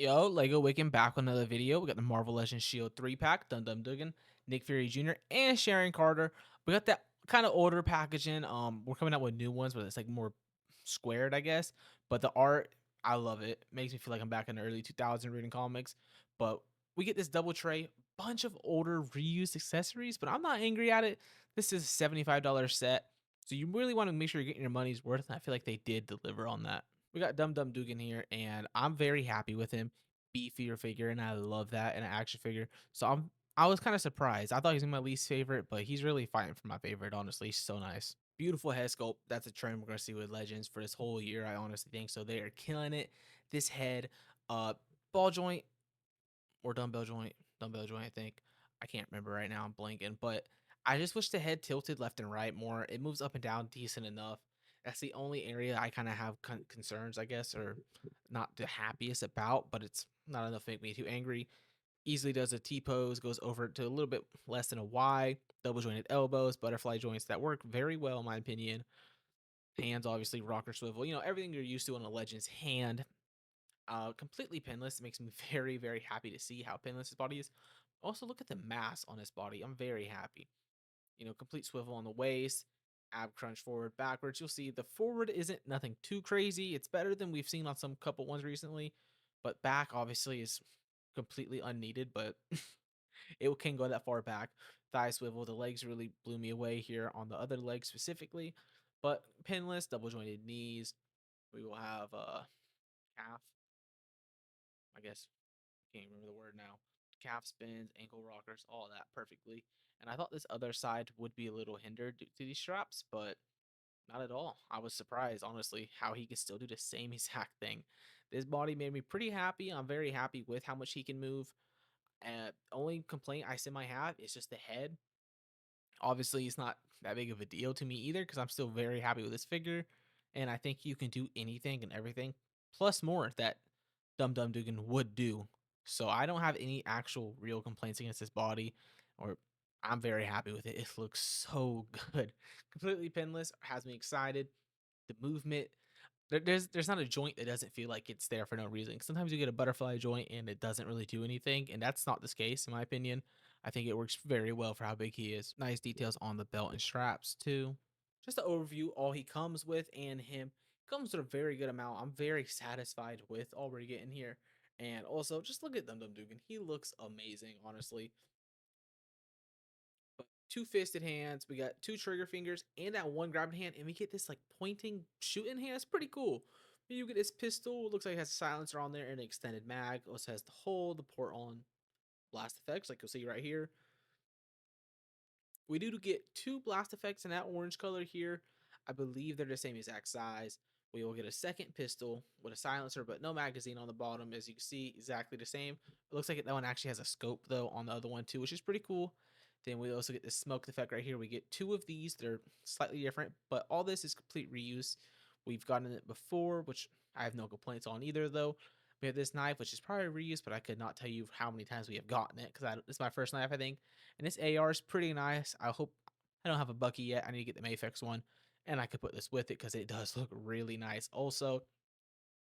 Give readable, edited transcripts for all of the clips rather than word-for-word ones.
Yo, Lego Wicken back with another video. We got the Marvel Legends Shield 3-pack, Dum Dum Dugan, Nick Fury Jr., and Sharon Carter. We got that kind of older packaging. We're coming out with new ones, but it's like more squared, I guess. But the art, I love it. Makes me feel like I'm back in the early 2000s reading comics. But we get this double tray, bunch of older reused accessories, but I'm not angry at it. This is a $75 set. So you really want to make sure you're getting your money's worth. And I feel like they did deliver on that. We got Dum Dum Dugan here, and I'm very happy with him. Beefier figure, and I love that in an action figure. So I was kind of surprised. I thought he was my least favorite, but he's really fighting for my favorite. Honestly, he's so nice. Beautiful head sculpt. That's a trend we're gonna see with Legends for this whole year. I honestly think so. They are killing it. This head, uh, ball joint or dumbbell joint. I think I can't remember right now. I'm blanking, but I just wish the head tilted left and right more. It moves up and down decent enough. That's the only area I kind of have concerns, I guess, or not the happiest about. But it's not enough to make me too angry. Easily does a T pose, goes over to a little bit less than a Y. Double jointed elbows, butterfly joints that work very well in my opinion. Hands obviously rocker swivel. Everything you're used to on a Legends hand. Completely pinless. It makes me very, very happy to see how pinless his body is. Also, look at the mass on his body. I'm very happy. Complete swivel on the waist, ab crunch forward, backwards. You'll see the forward isn't nothing too crazy. It's better than we've seen on some couple ones recently, but back obviously is completely unneeded, but it can go that far back. Thigh swivel. The legs really blew me away here on the other leg specifically, but pinless, double jointed knees. We will have calf, I guess, can't remember the word now. Calf spins, ankle rockers, all that perfectly. And I thought this other side would be a little hindered due to these straps, but not at all. I was surprised, honestly, how he could still do the same exact thing. This body made me pretty happy. I'm very happy with how much he can move. Only complaint I semi have is just the head. Obviously, it's not that big of a deal to me either because I'm still very happy with this figure. And I think you can do anything and everything, plus more that Dum Dum Dugan would do. So I don't have any actual real complaints against this body, or I'm very happy with it. It looks so good. Completely pinless, has me excited. The movement, there's not a joint that doesn't feel like it's there for no reason. Sometimes you get a butterfly joint and it doesn't really do anything, and that's not this case in my opinion. I think it works very well for how big he is. Nice details on the belt and straps too. Just to overview all he comes with, and him comes with a very good amount. I'm very satisfied with all we're getting here. And also, just look at Dum Dum Dugan. He looks amazing, honestly. But two fisted hands, we got two trigger fingers, and that one grabbing hand, and we get this like pointing shooting hand. It's pretty cool. You get this pistol, looks like it has a silencer on there and an extended mag. Also has the hole, the port on blast effects, like you'll see right here. We do get two blast effects in that orange color here. I believe they're the same exact size. We will get a second pistol with a silencer, but no magazine on the bottom. As you can see, exactly the same. It looks like that one actually has a scope, though, on the other one, too, which is pretty cool. Then we also get the smoke effect right here. We get two of these. They're slightly different, but all this is complete reuse. We've gotten it before, which I have no complaints on either, though. We have this knife, which is probably reused, but I could not tell you how many times we have gotten it because it's my first knife, I think. And this AR is pretty nice. I hope I don't have a Bucky yet. I need to get the Mafex one, and I could put this with it because it does look really nice. Also,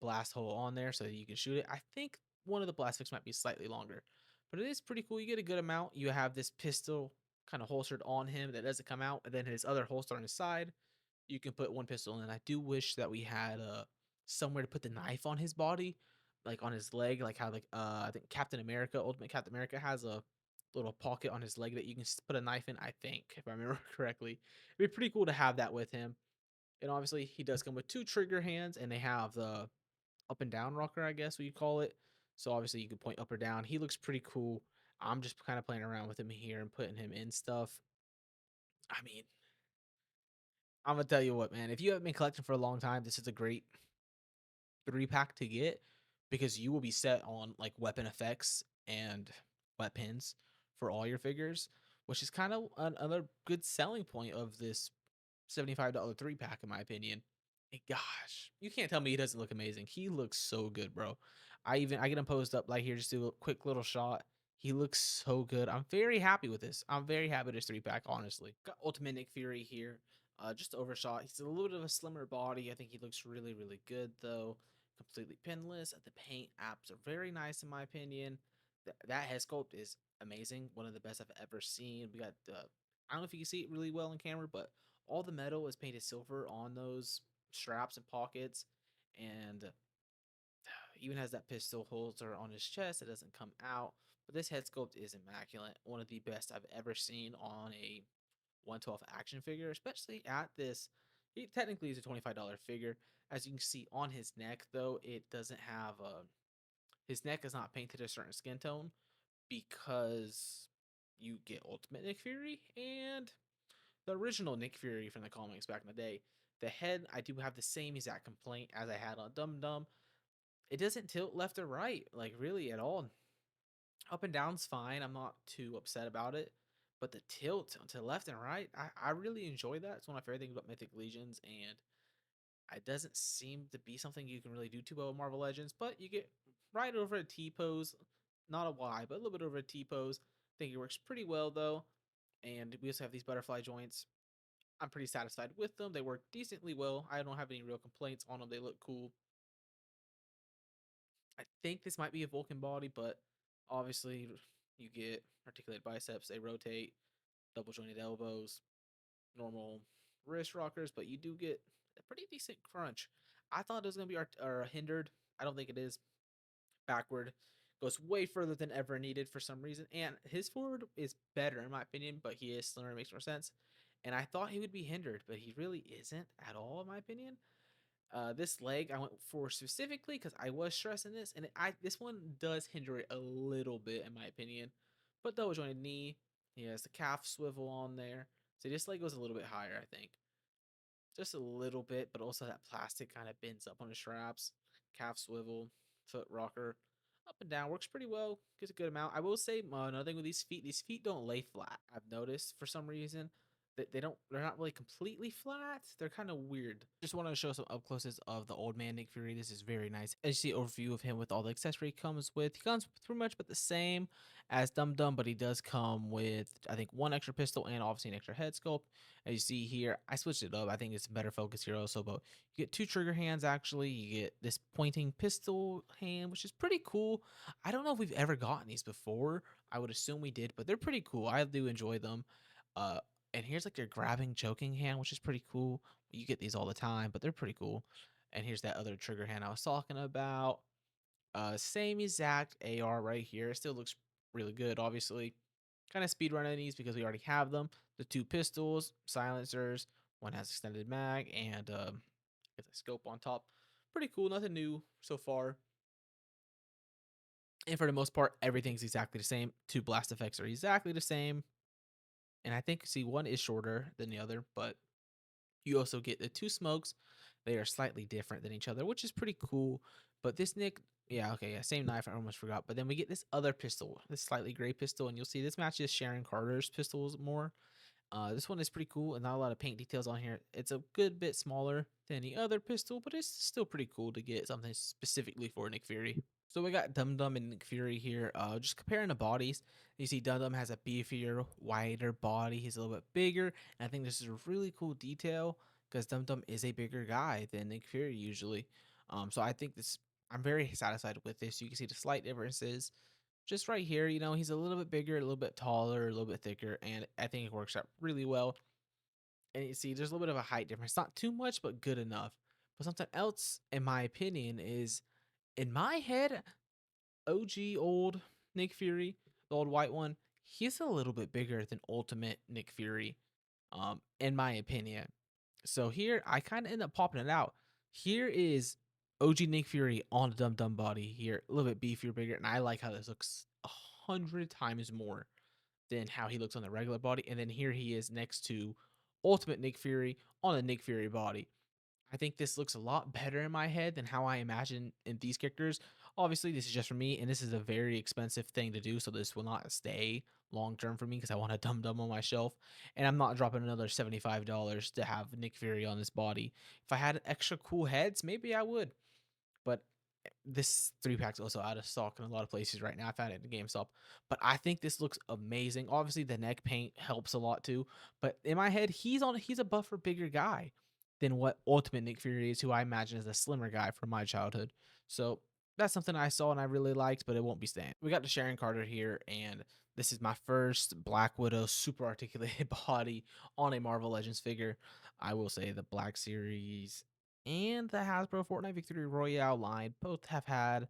blast hole on there so that you can shoot it. I think one of the blast might be slightly longer, but it is pretty cool. You get a good amount. You have this pistol kind of holstered on him that doesn't come out, and then his other holster on his side. You can put one pistol in. I do wish that we had somewhere to put the knife on his body, like on his leg, like how I think Captain America, Ultimate Captain America has a little pocket on his leg that you can put a knife in. I think if I remember correctly, it'd be pretty cool to have that with him. And obviously, he does come with two trigger hands, and they have the up and down rocker, I guess what you call it. So obviously, you can point up or down. He looks pretty cool. I'm just kind of playing around with him here and putting him in stuff. I mean, I'm gonna tell you what, man. If you haven't been collecting for a long time, this is a great 3-pack to get because you will be set on like weapon effects and weapons for all your figures, which is kind of another good selling point of this $75 3-pack, in my opinion. And gosh, you can't tell me he doesn't look amazing. He looks so good, bro. I get him posed up like here, just do a quick little shot. He looks so good. I'm very happy with this. I'm very happy with this 3-pack, honestly. Got Ultimate Nick Fury here. Just overshot. He's a little bit of a slimmer body. I think he looks really, really good though. completely pinless. The paint apps are very nice in my opinion. That head sculpt is amazing. One of the best I've ever seen. We got the I don't know if you can see it really well in camera, but all the metal is painted silver on those straps and pockets, and even has that pistol holster on his chest. It doesn't come out, but this head sculpt is immaculate. One of the best I've ever seen on a 112 action figure, especially at this. He technically is a $25 figure. As you can see on his neck, though, it doesn't have a. His neck is not painted a certain skin tone because you get Ultimate Nick Fury and the original Nick Fury from the comics back in the day. The head, I do have the same exact complaint as I had on Dum Dum. It doesn't tilt left or right, like really at all. Up and down's fine. I'm not too upset about it. But the tilt to left and right, I really enjoy that. It's one of my favorite things about Mythic Legions, and it doesn't seem to be something you can really do too well with Marvel Legends, but you get right over a T pose. Not a Y, but a little bit over a T pose. I think it works pretty well though. And we also have these butterfly joints. I'm pretty satisfied with them. They work decently well. I don't have any real complaints on them. They look cool. I think this might be a Vulcan body, but obviously you get articulated biceps, they rotate, double jointed elbows, normal wrist rockers, but you do get a pretty decent crunch. I thought it was going to be hindered. I don't think it is. Backward goes way further than ever needed for some reason, and his forward is better in my opinion, but he is slimmer, makes more sense. And I thought he would be hindered, but he really isn't at all, in my opinion. This leg I went for specifically because I was stressing this, and this one does hinder it a little bit in my opinion. But double jointed knee, he has the calf swivel on there, so this leg goes a little bit higher, I think, just a little bit. But also that plastic kind of bends up on the straps. Calf swivel, foot rocker, up and down works pretty well. Gets a good amount. I will say another thing with these feet don't lay flat. I've noticed for some reason they're not really completely flat. They're kind of weird. Just want to show some up closes of the old man Nick Fury. This is very nice. As you see overview of him with all the accessory he comes with. He comes pretty much but the same as Dum Dum, but he does come with I think one extra pistol and obviously an extra head sculpt. As you see here, I switched it up. I think it's a better focus here also, but you get two trigger hands actually. You get this pointing pistol hand, which is pretty cool. I don't know if we've ever gotten these before. I would assume we did, but they're pretty cool. I do enjoy them. Uh, and here's like your grabbing, choking hand, which is pretty cool. You get these all the time, but they're pretty cool. And here's that other trigger hand I was talking about. Same exact AR right here. It still looks really good, obviously. Kind of speed running these because we already have them. The two pistols, silencers, one has extended mag, and gets a scope on top. Pretty cool, nothing new so far. And for the most part, everything's exactly the same. Two blast effects are exactly the same. And I think, see, one is shorter than the other, but you also get the two smokes. They are slightly different than each other, which is pretty cool. But this Nick, yeah, okay, yeah, same knife. I almost forgot. But then we get this other pistol, this slightly gray pistol, and you'll see this matches Sharon Carter's pistols more. This one is pretty cool and not a lot of paint details on here. It's a good bit smaller than the other pistol, but it's still pretty cool to get something specifically for Nick Fury. So we got Dum Dum and Nick Fury here. Just comparing the bodies, you see Dum Dum has a beefier, wider body. He's a little bit bigger, and I think this is a really cool detail because Dum Dum is a bigger guy than Nick Fury usually. So I think this. I'm very satisfied with this. You can see the slight differences just right here. You know, he's a little bit bigger, a little bit taller, a little bit thicker, and I think it works out really well. And you see, there's a little bit of a height difference, not too much, but good enough. But something else, in my opinion, is in my head, OG old Nick Fury, the old white one, he's a little bit bigger than Ultimate Nick Fury, in my opinion. So here, I kind of end up popping it out. Here is OG Nick Fury on a Dum Dum body here, a little bit beefier, bigger, and I like how this looks 100 times more than how he looks on the regular body. And then here he is next to Ultimate Nick Fury on a Nick Fury body. I think this looks a lot better in my head than how I imagine in these characters. Obviously, this is just for me, and this is a very expensive thing to do, so this will not stay long term for me because I want a Dum Dum on my shelf, and I'm not dropping another $75 to have Nick Fury on this body. If I had extra cool heads, maybe I would, but this three pack's also out of stock in a lot of places right now. I found it in GameStop, but I think this looks amazing. Obviously, the neck paint helps a lot too, but in my head, he's a buffer, bigger guy. than what Ultimate Nick Fury is, who I imagine is a slimmer guy from my childhood. So that's something I saw and I really liked, but it won't be staying. We got the Sharon Carter here, and this is my first Black Widow super articulated body on a Marvel Legends figure. I will say the Black Series and the Hasbro Fortnite Victory Royale line both have had,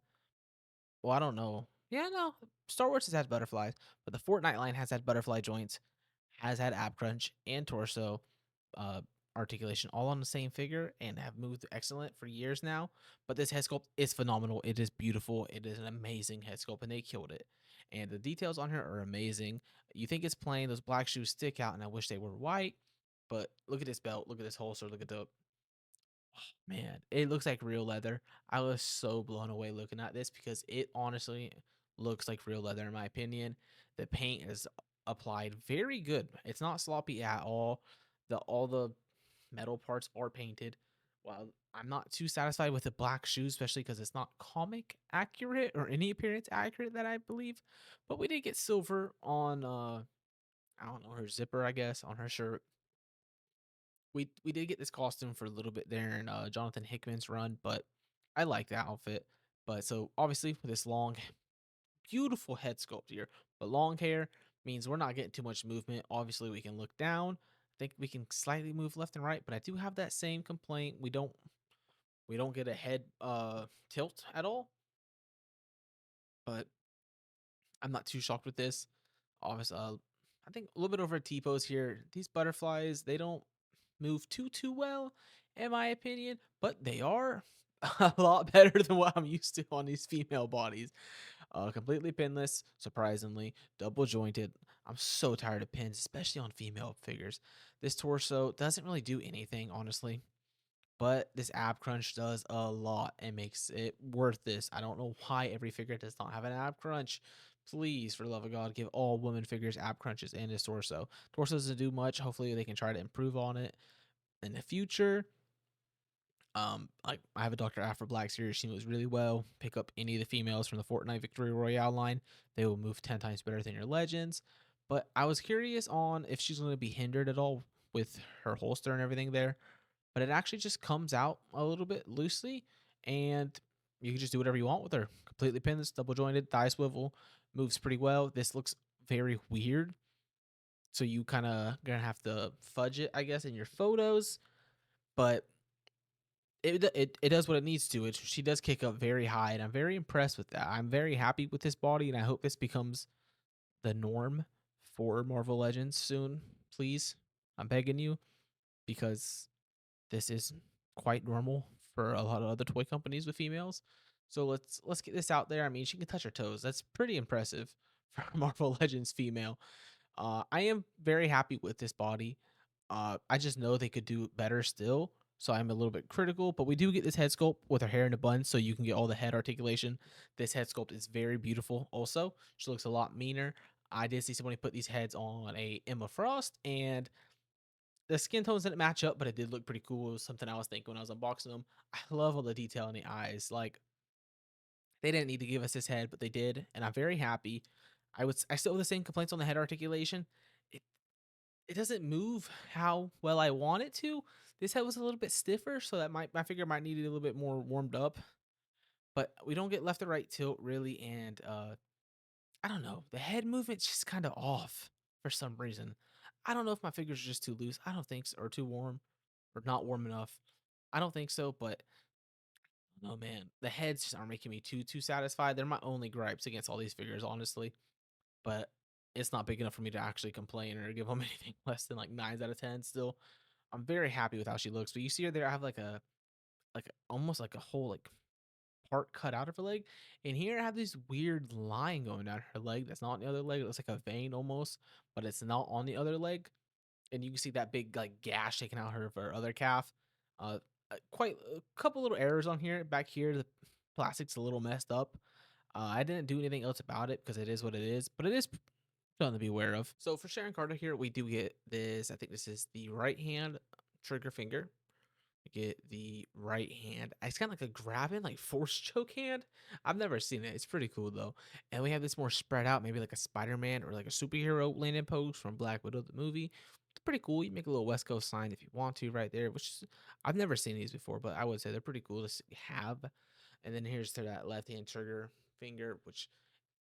well, I don't know. Yeah, no. Star Wars has had butterflies, but the Fortnite line has had butterfly joints, has had ab crunch and torso uh, articulation all on the same figure and have moved excellent for years now. But this head sculpt is phenomenal. It is beautiful. It is an amazing head sculpt, and they killed it. And the details on here are amazing. You think it's plain; those black shoes stick out, and I wish they were white. But look at this belt. Look at this holster. Look at the, man, it looks like real leather. I was so blown away looking at this because it honestly looks like real leather in my opinion. The paint is applied very good. It's not sloppy at all. All the metal parts are painted. While I'm not too satisfied with the black shoes, especially because it's not comic accurate or any appearance accurate that I believe. But we did get silver on I don't know, her zipper, I guess, on her shirt. We did get this costume for a little bit there in Jonathan Hickman's run, but I like the outfit. But so obviously with this long, beautiful head sculpt here, but long hair means we're not getting too much movement. Obviously, we can look down. I think we can slightly move left and right, but I do have that same complaint. We don't get a head tilt at all. But I'm not too shocked with this. Obviously, I think a little bit over T pose here. These butterflies, they don't move too well, in my opinion, but they are a lot better than what I'm used to on these female bodies. Completely pinless, surprisingly, double jointed. I'm so tired of pins, especially on female figures. This torso doesn't really do anything, honestly, but this ab crunch does a lot and makes it worth this. I don't know why every figure does not have an ab crunch. Please, for the love of God, give all women figures ab crunches and his torso. Torso doesn't do much. Hopefully, they can try to improve on it in the future. Like I have a Dr. Afro Black series. She moves really well. Pick up any of the females from the Fortnite Victory Royale line. They will move 10 times better than your legends. But I was curious on if she's going to be hindered at all with her holster and everything there. But it actually just comes out a little bit loosely, and you can just do whatever you want with her. Completely pinless, double jointed, thigh swivel, moves pretty well. This looks very weird, so you kind of gonna have to fudge it, I guess, in your photos. But it does what it needs to. She does kick up very high, and I'm very impressed with that. I'm very happy with this body, and I hope this becomes the norm for Marvel Legends soon. Please, I'm begging you, because this is quite normal for a lot of other toy companies with females. So let's get this out there. I mean, she can touch her toes. That's pretty impressive for a Marvel Legends female. I am very happy with this body. I just know they could do better still. So I'm a little bit critical, but we do get this head sculpt with her hair in a bun, so you can get all the head articulation. This head sculpt is very beautiful. Also, she looks a lot meaner. I did see somebody put these heads on a Emma Frost, and the skin tones didn't match up, but it did look pretty cool. It was something I was thinking when I was unboxing them. I love all the detail in the eyes. Like, they didn't need to give us this head, but they did, and I'm very happy. I still have the same complaints on the head articulation. It it doesn't move how well I want it to. This head was a little bit stiffer, so that my figure might need it a little bit more warmed up. But we don't get left to right tilt really, and I don't know. The head movement's just kind of off for some reason. I don't know if my fingers are just too loose. I don't think so, or too warm, or not warm enough. I don't think so, but no, man, the heads just aren't making me too satisfied. They're my only gripes against all these figures, honestly. But it's not big enough for me to actually complain or give them anything less than like nines out of ten. Still, I'm very happy with how she looks. But you see her there, I have almost like a whole like part cut out of her leg. And here I have this weird line going down her leg that's not on the other leg. It looks like a vein almost, but it's not on the other leg. And you can see that big like gash taking out her other calf. Uh, quite a couple little errors on here. Back here, the plastic's a little messed up. I didn't do anything else about it because it is what it is, but it is something to be aware of. So for Sharon Carter here, we do get this. I think this is the right hand trigger finger. We get the right hand. It's kind of like a grabbing, like force choke hand. I've never seen it. It's pretty cool though. And we have this more spread out, maybe like a Spider Man or like a superhero landing pose from Black Widow the movie. It's pretty cool. You make a little West Coast sign if you want to right there, which is, I've never seen these before, but I would say they're pretty cool to have. And then here's to that left hand trigger finger, which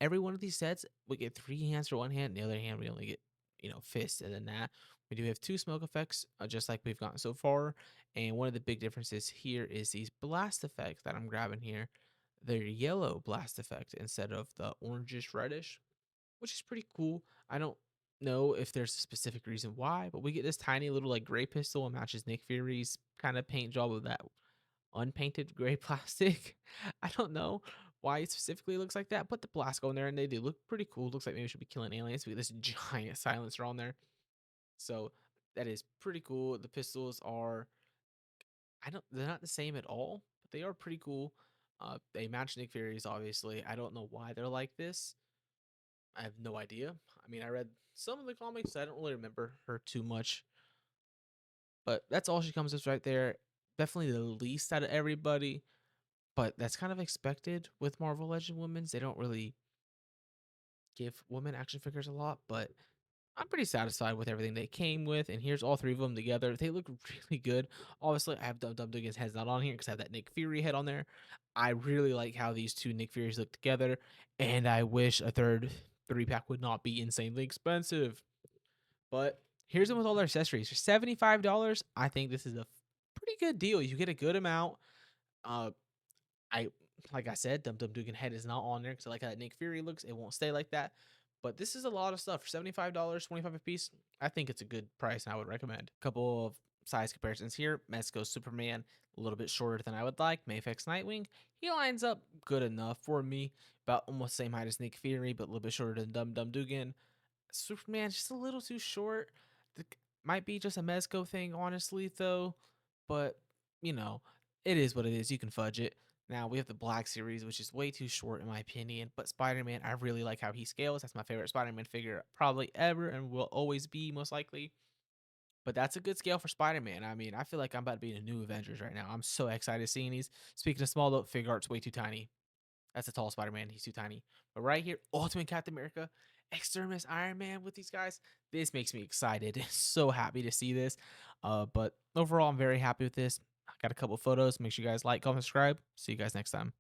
every one of these sets we get three hands for one hand. The other hand we only get fists, and then that we do have two smoke effects, just like we've gotten so far. And one of the big differences here is these blast effects that I'm grabbing here. They're yellow blast effect instead of the orangish reddish, which is pretty cool. I don't know if there's a specific reason why, but we get this tiny little like gray pistol and matches Nick Fury's kind of paint job of that unpainted gray plastic. I don't know why it specifically looks like that, but the blast go in there and they do look pretty cool. Looks like maybe we should be killing aliens. We get this giant silencer on there. So that is pretty cool. The pistols are, they're not the same at all, but they are pretty cool. They match Nick Fury's obviously. I don't know why they're like this. I have no idea. I mean, I read some of the comics. I don't really remember her too much, but that's all she comes with right there. Definitely the least out of everybody, but that's kind of expected with Marvel Legend Women's. They don't really give women action figures a lot, but I'm pretty satisfied with everything they came with. And here's all three of them together. They look really good. Obviously, I have Dum Dum Dugan's head's not on here because I have that Nick Fury head on there. I really like how these two Nick Furies look together, and I wish a third three pack would not be insanely expensive. But here's them with all their accessories for $75. I think this is a pretty good deal. You get a good amount. Uh, I like I said, Dum Dum Dugan head is not on there because I like how Nick Fury looks. It won't stay like that. But this is a lot of stuff for $75, 25 a piece. I think it's a good price and I would recommend. A couple of size comparisons here. Mezco Superman, a little bit shorter than I would like. Mayfix Nightwing, he lines up good enough for me. About almost same height as Nick Fury, but a little bit shorter than Dum Dum Dugan. Superman's just a little too short. Might be just a Mezco thing, honestly, though. But, you know, it is what it is. You can fudge it. Now, we have the Black Series, which is way too short, in my opinion. But Spider Man, I really like how he scales. That's my favorite Spider Man figure probably ever and will always be, most likely. But that's a good scale for Spider Man. I mean, I feel like I'm about to be in a new Avengers right now. I'm so excited seeing these. Speaking of small, though, figure art's way too tiny. That's a tall Spider Man. He's too tiny. But right here, Ultimate Captain America, Extremis Iron Man with these guys. This makes me excited. So happy to see this. But overall, I'm very happy with this. I got a couple photos. Make sure you guys like, comment, subscribe. See you guys next time.